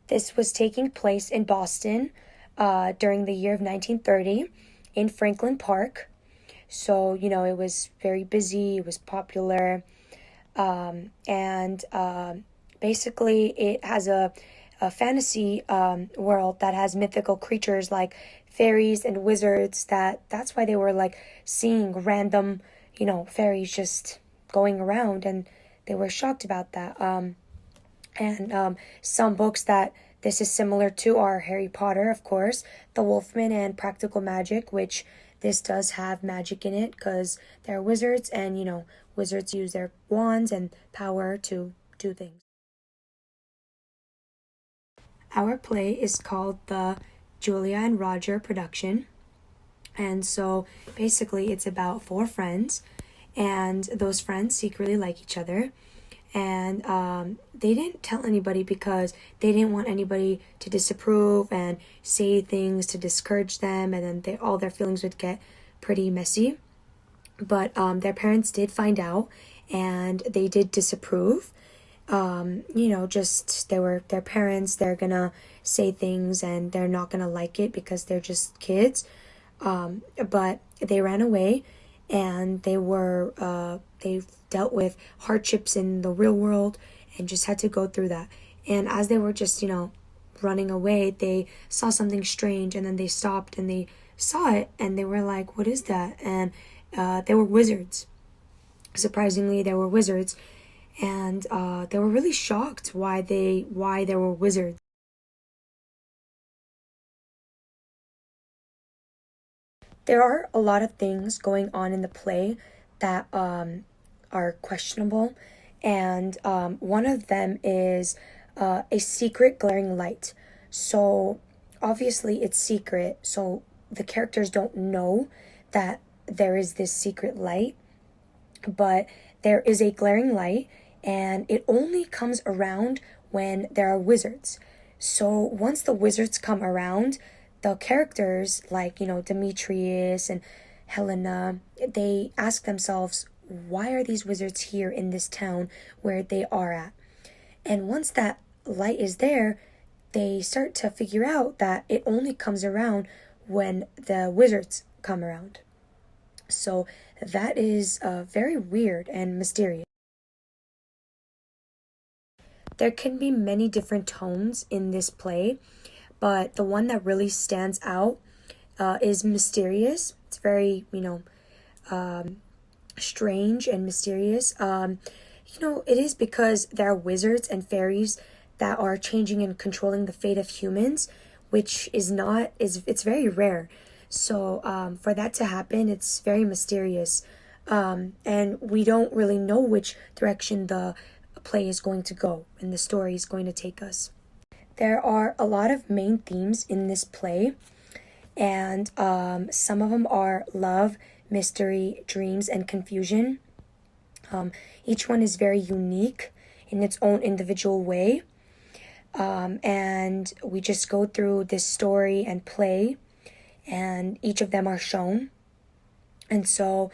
This was taking place in Boston during the year of 1930 in Franklin Park. So, it was very busy, it was popular, and basically it has a fantasy world that has mythical creatures like fairies and wizards. That's why they were like seeing random, fairies just going around, and they were shocked about that. And some books that this is similar to are Harry Potter, of course, The Wolfman, and Practical Magic, which this does have magic in it because they're wizards, and wizards use their wands and power to do things. Our play is called the Julia and Roger production. And so basically it's about four friends, and those friends secretly like each other. And they didn't tell anybody because they didn't want anybody to disapprove and say things to discourage them, and then all their feelings would get pretty messy. But their parents did find out, and they did disapprove. Just they were their parents, they're gonna say things and they're not gonna like it because they're just kids. But they ran away, and they dealt with hardships in the real world and just had to go through that. And as they were just, running away, they saw something strange, and then they stopped and they saw it, and they were like, what is that? And they were wizards. Surprisingly, they were wizards, and they were really shocked why there were wizards. There are a lot of things going on in the play that are questionable, and one of them is a secret glaring light. So obviously it's secret, so the characters don't know that there is this secret light, but there is a glaring light, and it only comes around when there are wizards. So once the wizards come around, the characters like, Demetrius and Helena, they ask themselves, why are these wizards here in this town where they are at? And once that light is there, they start to figure out that it only comes around when the wizards come around. So that is very weird and mysterious. There can be many different tones in this play, but the one that really stands out is mysterious. It's very, strange and mysterious. It is because there are wizards and fairies that are changing and controlling the fate of humans, which it's very rare. So for that to happen, it's very mysterious. And we don't really know which direction the play is going to go and the story is going to take us. There are a lot of main themes in this play, and some of them are love, mystery, dreams, and confusion. Each one is very unique in its own individual way. And we just go through this story and play, and each of them are shown. And so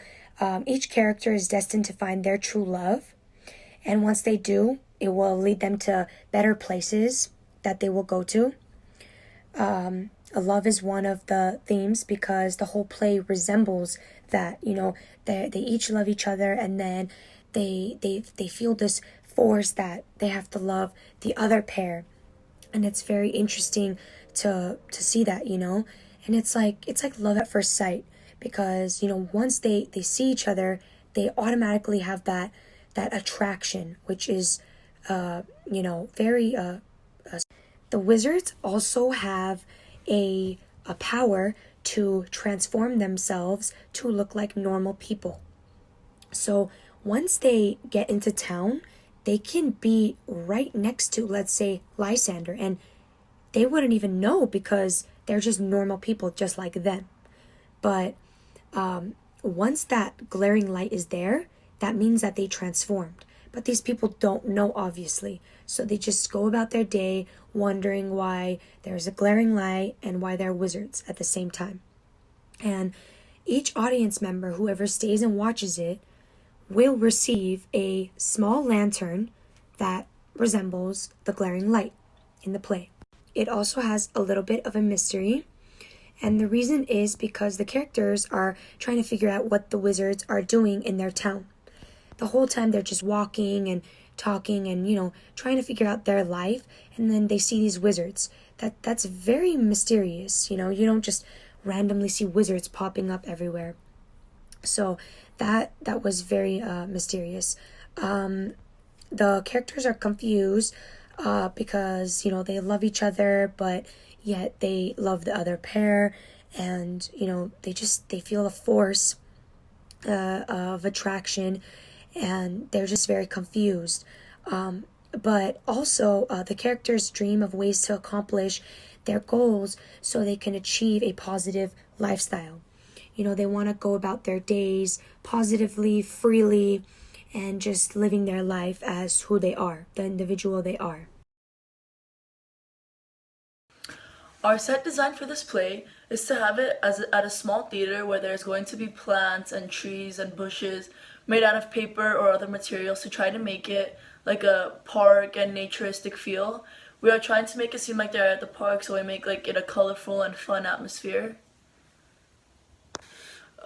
each character is destined to find their true love. And once they do, it will lead them to better places that they will go to. Love is one of the themes because the whole play resembles that. They each love each other, and then they feel this force that they have to love the other pair. And it's very interesting to see that, and it's like love at first sight, because once they see each other, they automatically have that attraction, which is very the wizards also have a power to transform themselves to look like normal people. So once they get into town, they can be right next to, let's say, Lysander, and they wouldn't even know because they're just normal people just like them. But once that glaring light is there, that means that they transformed. But these people don't know, obviously. So they just go about their day wondering why there's a glaring light and why they're wizards at the same time. And each audience member, whoever stays and watches it, will receive a small lantern that resembles the glaring light in the play. it also has a little bit of a mystery. And the reason is because the characters are trying to figure out what the wizards are doing in their town. The whole time they're just walking and talking and, trying to figure out their life. And then they see these wizards. That's very mysterious. You don't just randomly see wizards popping up everywhere. So that was very mysterious. The characters are confused because they love each other, but yet they love the other pair, and they feel a force of attraction, and they're just very confused. But also the characters dream of ways to accomplish their goals so they can achieve a positive lifestyle. They want to go about their days positively, freely, and just living their life as who they are, the individual they are. Our set design for this play is to have it at a small theater where there's going to be plants and trees and bushes made out of paper or other materials to try to make it like a park and naturistic feel. We are trying to make it seem like they're at the park, so we make it a colorful and fun atmosphere.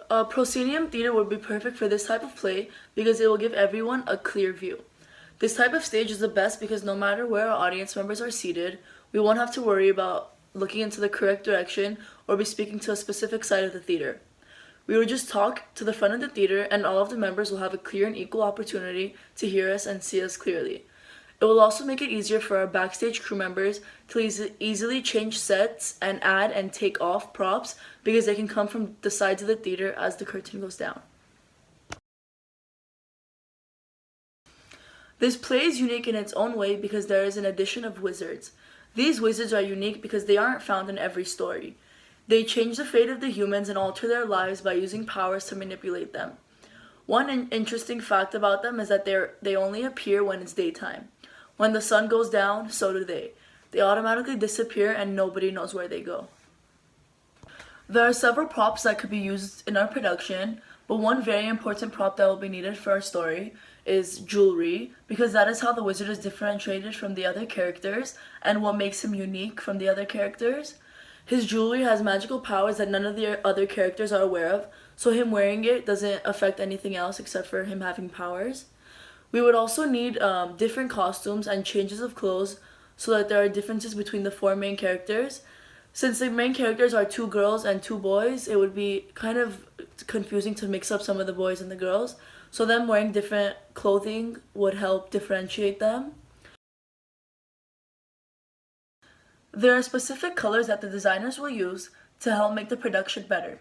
A proscenium theater would be perfect for this type of play because it will give everyone a clear view. This type of stage is the best because no matter where our audience members are seated, we won't have to worry about looking into the correct direction or be speaking to a specific side of the theater. We will just talk to the front of the theater and all of the members will have a clear and equal opportunity to hear us and see us clearly. It will also make it easier for our backstage crew members to easily change sets and add and take off props because they can come from the sides of the theater as the curtain goes down. This play is unique in its own way because there is an addition of wizards. These wizards are unique because they aren't found in every story. They change the fate of the humans and alter their lives by using powers to manipulate them. One interesting fact about them is that they only appear when it's daytime. When the sun goes down, so do they. They automatically disappear and nobody knows where they go. There are several props that could be used in our production, but one very important prop that will be needed for our story is jewelry, because that is how the wizard is differentiated from the other characters and what makes him unique from the other characters. His jewelry has magical powers that none of the other characters are aware of, so him wearing it doesn't affect anything else except for him having powers. We would also need different costumes and changes of clothes so that there are differences between the four main characters. Since the main characters are 2 girls and 2 boys, it would be kind of confusing to mix up some of the boys and the girls. So them wearing different clothing would help differentiate them. There are specific colors that the designers will use to help make the production better.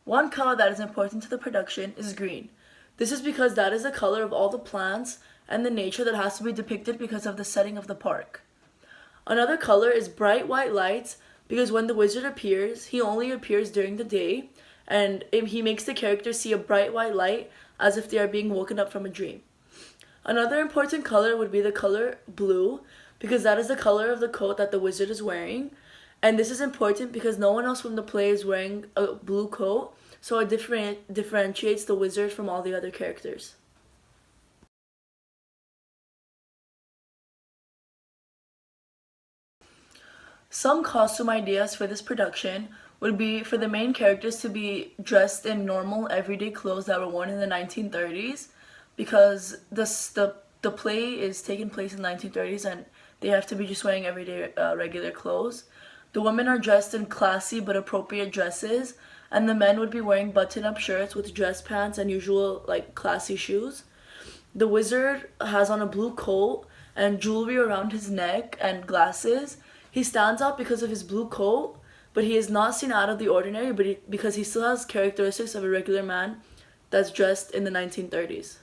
One color that is important to the production is green. This is because that is the color of all the plants and the nature that has to be depicted because of the setting of the park. Another color is bright white lights because when the wizard appears, he only appears during the day, and he makes the characters see a bright white light as if they are being woken up from a dream. Another important color would be the color blue because that is the color of the coat that the wizard is wearing, and this is important because no one else from the play is wearing a blue coat, so it differentiates the wizard from all the other characters. Some costume ideas for this production would be for the main characters to be dressed in normal everyday clothes that were worn in the 1930s because the play is taking place in the 1930s and they have to be just wearing everyday regular clothes. The women are dressed in classy but appropriate dresses, and the men would be wearing button-up shirts with dress pants and usual classy shoes. The wizard has on a blue coat and jewelry around his neck and glasses. He stands out because of his blue coat, but he is not seen out of the ordinary because he still has characteristics of a regular man that's dressed in the 1930s.